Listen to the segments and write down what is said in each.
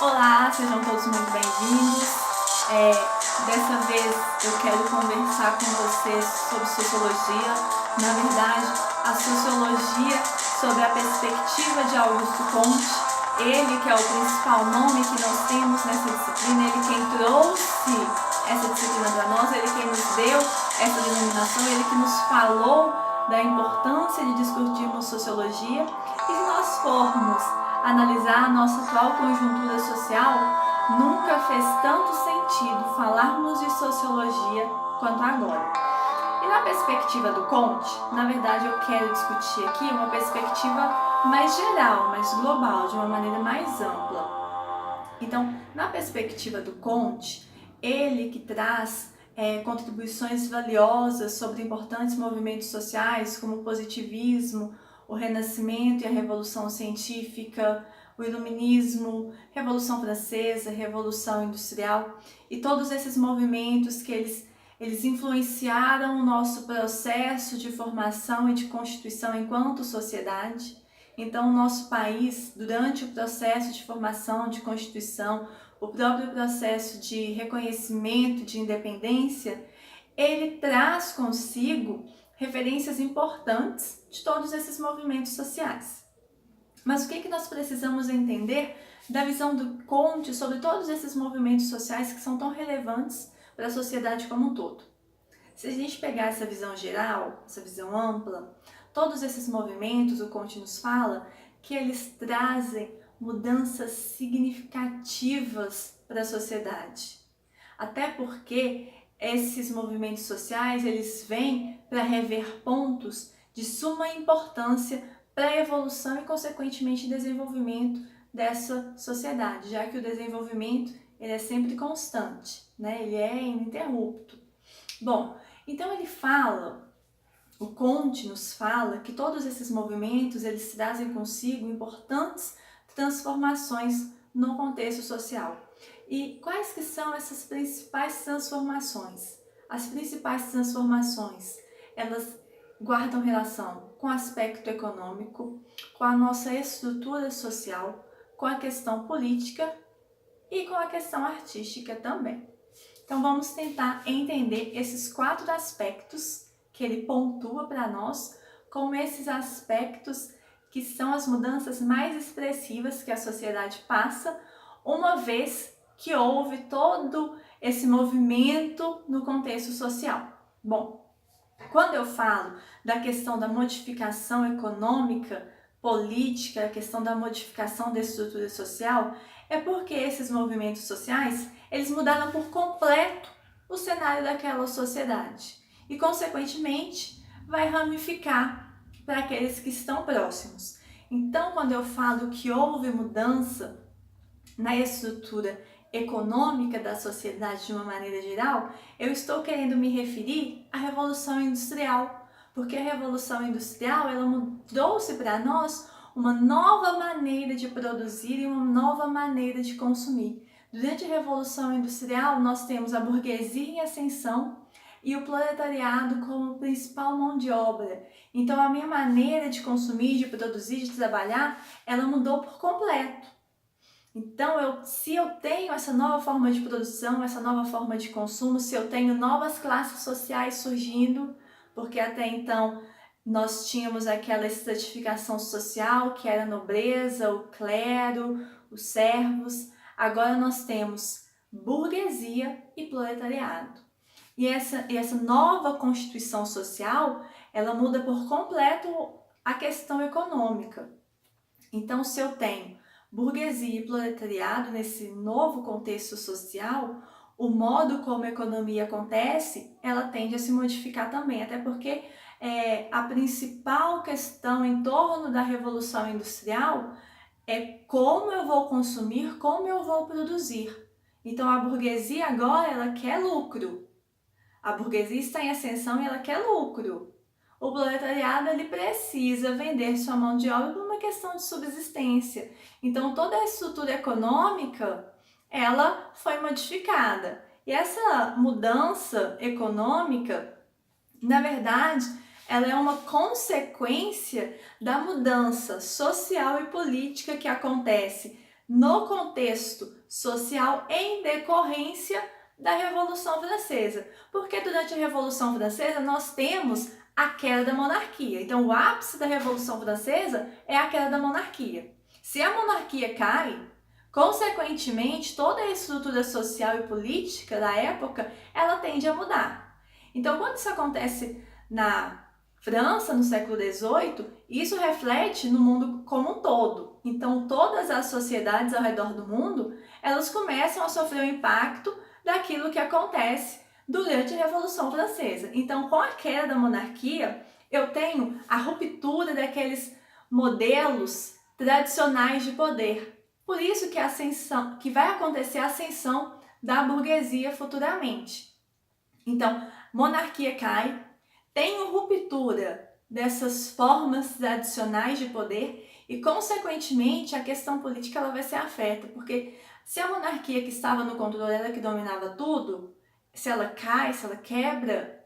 Olá, sejam todos muito bem-vindos. Dessa vez eu quero conversar com vocês sobre sociologia. Na verdade, a sociologia sobre a perspectiva de Augusto Comte. Ele que é o principal nome que nós temos nessa disciplina, ele quem trouxe essa disciplina para nós, ele quem nos deu essa denominação, ele que nos falou da importância de discutirmos sociologia. E se nós formos analisar a nossa atual conjuntura social, nunca fez tanto sentido falarmos de sociologia quanto agora. E na perspectiva do Comte, na verdade eu quero discutir aqui uma perspectiva mais geral, mais global, de uma maneira mais ampla. Então, na perspectiva do Comte, ele que traz contribuições valiosas sobre importantes movimentos sociais como o positivismo, o Renascimento e a Revolução Científica, o Iluminismo, Revolução Francesa, Revolução Industrial e todos esses movimentos que eles influenciaram o nosso processo de formação e de constituição enquanto sociedade. Então, o nosso país, durante o processo de formação, de constituição, o próprio processo de reconhecimento de independência, ele traz consigo referências importantes de todos esses movimentos sociais. Mas o que nós precisamos entender da visão do Comte sobre todos esses movimentos sociais que são tão relevantes para a sociedade como um todo? Se a gente pegar essa visão geral, essa visão ampla, todos esses movimentos, o Comte nos fala que eles trazem mudanças significativas para a sociedade. Até porque esses movimentos sociais, eles vêm para rever pontos de suma importância para a evolução e, consequentemente, desenvolvimento dessa sociedade, já que o desenvolvimento ele é sempre constante, né? Ele é ininterrupto. Bom, então ele fala, o Comte nos fala que todos esses movimentos eles trazem consigo importantes transformações no contexto social. E quais que são essas principais transformações? As principais transformações, elas guardam relação com o aspecto econômico, com a nossa estrutura social, com a questão política e com a questão artística também. Então vamos tentar entender esses 4 aspectos que ele pontua para nós como esses aspectos que são as mudanças mais expressivas que a sociedade passa, uma vez que houve todo esse movimento no contexto social. Bom, quando eu falo da questão da modificação econômica, política, a questão da modificação da estrutura social, é porque esses movimentos sociais, eles mudaram por completo o cenário daquela sociedade e, consequentemente, vai ramificar para aqueles que estão próximos. Então, quando eu falo que houve mudança na estrutura econômica da sociedade de uma maneira geral, eu estou querendo me referir à Revolução Industrial, porque a Revolução Industrial ela trouxe para nós uma nova maneira de produzir e uma nova maneira de consumir. Durante a Revolução Industrial, nós temos a burguesia em ascensão e o proletariado como principal mão de obra. Então, a minha maneira de consumir, de produzir, de trabalhar, ela mudou por completo. Então, se eu tenho essa nova forma de produção, essa nova forma de consumo, se eu tenho novas classes sociais surgindo, porque até então nós tínhamos aquela estratificação social que era a nobreza, o clero, os servos, agora nós temos burguesia e proletariado. E essa nova constituição social, ela muda por completo a questão econômica. Então, se eu tenho burguesia e proletariado nesse novo contexto social, o modo como a economia acontece, ela tende a se modificar também, até porque a principal questão em torno da Revolução Industrial é como eu vou consumir, como eu vou produzir. Então, a burguesia agora, ela quer lucro. A burguesia está em ascensão e ela quer lucro. O proletariado ele precisa vender sua mão de obra por uma questão de subsistência. Então, toda a estrutura econômica ela foi modificada. E essa mudança econômica, na verdade, ela é uma consequência da mudança social e política que acontece no contexto social em decorrência da Revolução Francesa. Porque durante a Revolução Francesa nós temos a queda da monarquia. Então, o ápice da Revolução Francesa é a queda da monarquia. Se a monarquia cai, consequentemente, toda a estrutura social e política da época, ela tende a mudar. Então, quando isso acontece na França, no século XVIII, isso reflete no mundo como um todo. Então, todas as sociedades ao redor do mundo, elas começam a sofrer o impacto daquilo que acontece durante a Revolução Francesa. Então, com a queda da monarquia, eu tenho a ruptura daqueles modelos tradicionais de poder. Por isso que vai acontecer a ascensão da burguesia futuramente. Então, monarquia cai, tem ruptura dessas formas tradicionais de poder e, consequentemente, a questão política ela vai ser afeta, porque se a monarquia que estava no controle era que dominava tudo, se ela cai, se ela quebra,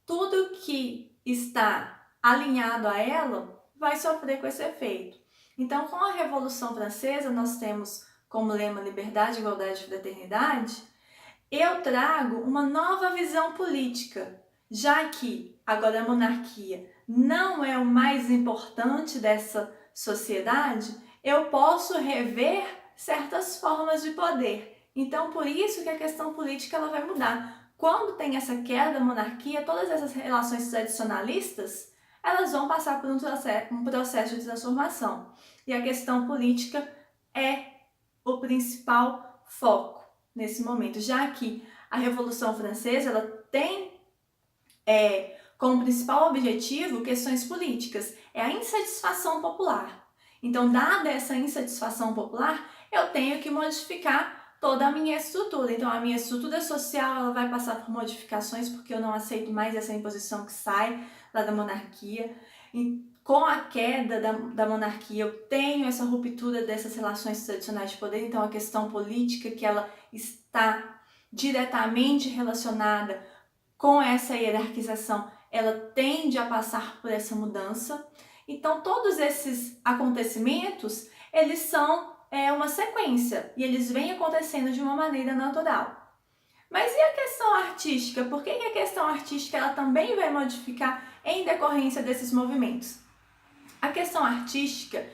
tudo que está alinhado a ela vai sofrer com esse efeito. Então, com a Revolução Francesa, nós temos como lema liberdade, igualdade e fraternidade. Eu trago uma nova visão política, já que agora a monarquia não é o mais importante dessa sociedade, eu posso rever certas formas de poder. Então, por isso que a questão política ela vai mudar. Quando tem essa queda da monarquia, todas essas relações tradicionalistas, elas vão passar por um processo de transformação. E a questão política é o principal foco nesse momento, já que a Revolução Francesa ela tem como principal objetivo questões políticas, é a insatisfação popular. Então, dada essa insatisfação popular, eu tenho que modificar toda a minha estrutura. Então, a minha estrutura social ela vai passar por modificações porque eu não aceito mais essa imposição que sai lá da monarquia. E com a queda da monarquia, eu tenho essa ruptura dessas relações tradicionais de poder. Então, a questão política que ela está diretamente relacionada com essa hierarquização, ela tende a passar por essa mudança. Então, todos esses acontecimentos, eles são uma sequência e eles vêm acontecendo de uma maneira natural. Mas e a questão artística? Por que a questão artística ela também vai modificar em decorrência desses movimentos? A questão artística,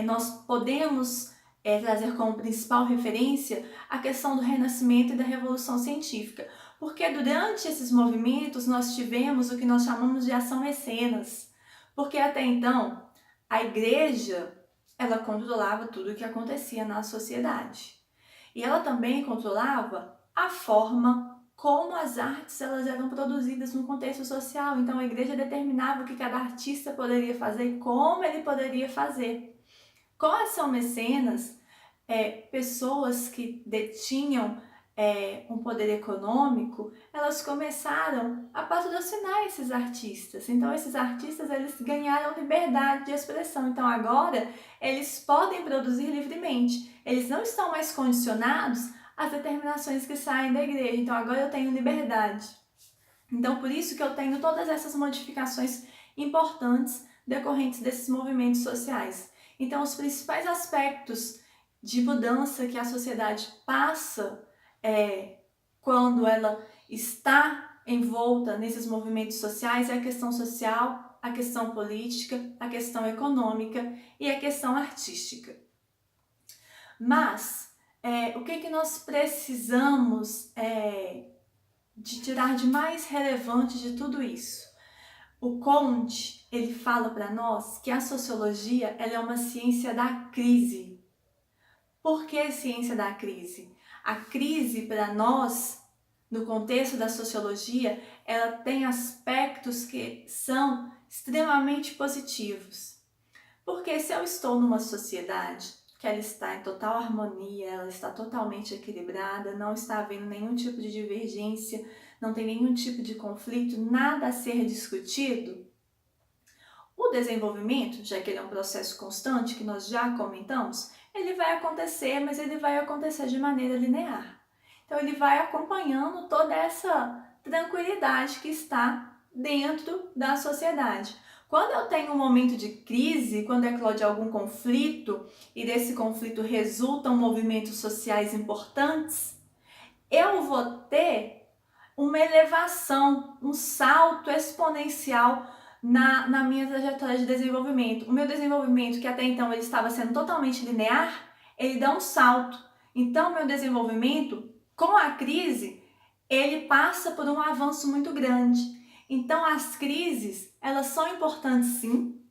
nós podemos trazer como principal referência a questão do Renascimento e da Revolução Científica, porque durante esses movimentos nós tivemos o que nós chamamos de ação mecenas, porque até então a igreja ela controlava tudo o que acontecia na sociedade e ela também controlava a forma como as artes elas eram produzidas no contexto social. Então a igreja determinava o que cada artista poderia fazer e como ele poderia fazer. Com a ação mecenas, pessoas que detinham um poder econômico, elas começaram a patrocinar esses artistas. Então esses artistas eles ganharam liberdade de expressão. Então agora eles podem produzir livremente. Eles não estão mais condicionados às determinações que saem da igreja. Então agora eu tenho liberdade. Então por isso que eu tenho todas essas modificações importantes decorrentes desses movimentos sociais. Então os principais aspectos de mudança que a sociedade passa quando ela está envolta nesses movimentos sociais é a questão social, a questão política, a questão econômica e a questão artística. Mas o que nós precisamos de tirar de mais relevante de tudo isso? O Comte, ele fala para nós que a sociologia ela é uma ciência da crise. Por que ciência da crise? A crise, para nós, no contexto da sociologia, ela tem aspectos que são extremamente positivos. Porque se eu estou numa sociedade que ela está em total harmonia, ela está totalmente equilibrada, não está havendo nenhum tipo de divergência, não tem nenhum tipo de conflito, nada a ser discutido, o desenvolvimento, já que ele é um processo constante, que nós já comentamos, ele vai acontecer, mas ele vai acontecer de maneira linear. Então ele vai acompanhando toda essa tranquilidade que está dentro da sociedade. Quando eu tenho um momento de crise, quando eclode algum conflito e desse conflito resultam movimentos sociais importantes, eu vou ter uma elevação, um salto exponencial na minha trajetória de desenvolvimento. O meu desenvolvimento, que até então ele estava sendo totalmente linear, ele dá um salto. Então, meu desenvolvimento, com a crise, ele passa por um avanço muito grande. Então, as crises, elas são importantes sim,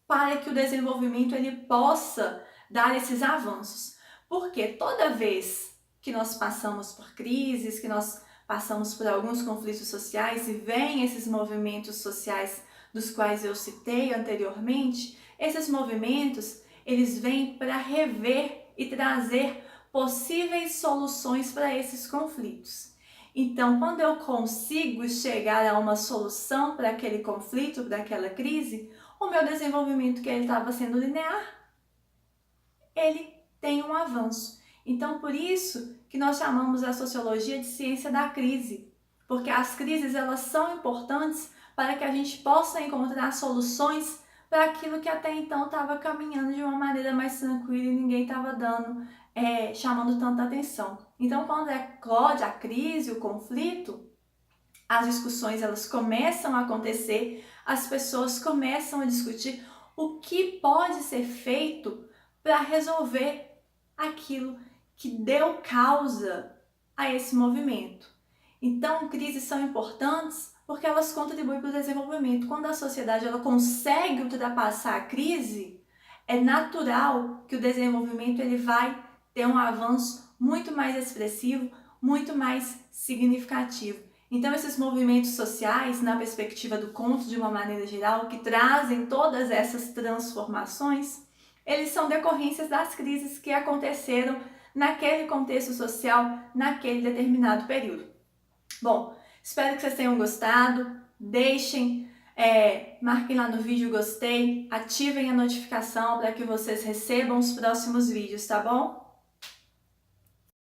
para que o desenvolvimento ele possa dar esses avanços. Porque toda vez que nós passamos por crises, que nós passamos por alguns conflitos sociais e vem esses movimentos sociais dos quais eu citei anteriormente, esses movimentos, eles vêm para rever e trazer possíveis soluções para esses conflitos. Então, quando eu consigo chegar a uma solução para aquele conflito, para aquela crise, o meu desenvolvimento, que ele estava sendo linear, ele tem um avanço. Então, por isso que nós chamamos a sociologia de ciência da crise, porque as crises elas são importantes para que a gente possa encontrar soluções para aquilo que até então estava caminhando de uma maneira mais tranquila e ninguém estava chamando tanta atenção. Então, quando eclode a crise, o conflito, as discussões elas começam a acontecer, as pessoas começam a discutir o que pode ser feito para resolver aquilo que deu causa a esse movimento. Então, crises são importantes porque elas contribuem para o desenvolvimento. Quando a sociedade ela consegue ultrapassar a crise, é natural que o desenvolvimento ele vai ter um avanço muito mais expressivo, muito mais significativo. Então, esses movimentos sociais, na perspectiva do conto de uma maneira geral, que trazem todas essas transformações, eles são decorrências das crises que aconteceram naquele contexto social, naquele determinado período. Bom, espero que vocês tenham gostado. Deixem, marquem lá no vídeo gostei, ativem a notificação para que vocês recebam os próximos vídeos, tá bom?